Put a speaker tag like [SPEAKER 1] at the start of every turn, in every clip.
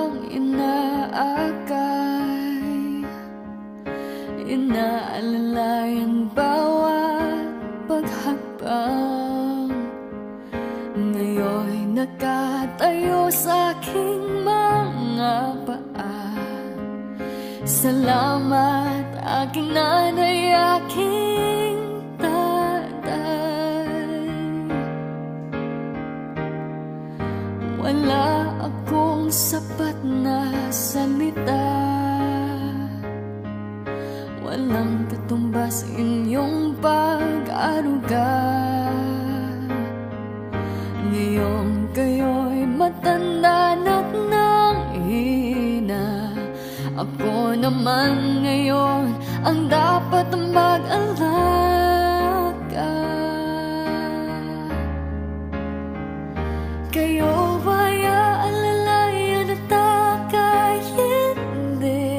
[SPEAKER 1] kong inaakay, inaalalayan bawat paghakbang. Ngayon'y nakatayo sa aking mga paa. Salamat aking nanay, aking tatay. Wala akong sapat na salita, walang katumbas inyong pag-aruga. Ngayong kayo'y matanda na't nanghina, ako naman ngayon ang dapat mag-alaga. Kayo ba'y aalalayan at aka'y hindi?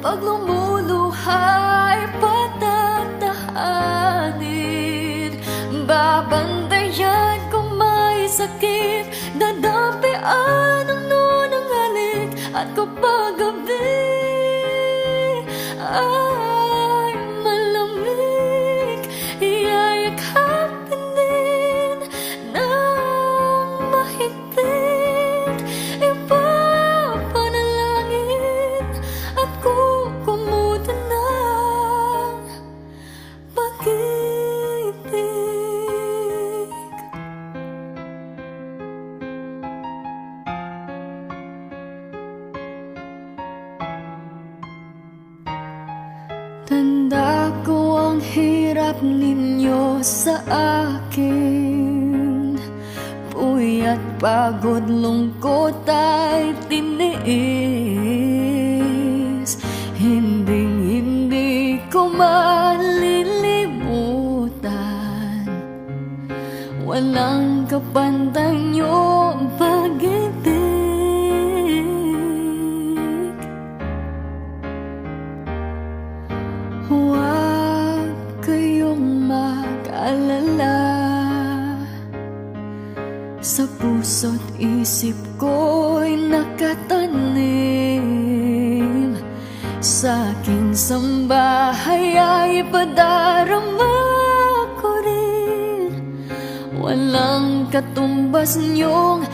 [SPEAKER 1] Pag lumuluhay, patatahanin. Babantayan kung may sakit, dadampian ang nunang halik. At kapag gabi ay malamig, iyayakapin din ng mahigpit. Ipapanalangin at kukumutan ng pag-ibig. Tanda ko ang hirap ninyo sa akin, puyat, pagod, lungkot ay tiniis. Hindi ko malilimutan, walang kapantay niyong pag-ibig. Huwag kayong mag-alala, sa puso't isip ko'y nakatanim. Sa aking sambahay ay ipadarama ko rin, walang katumbas niyong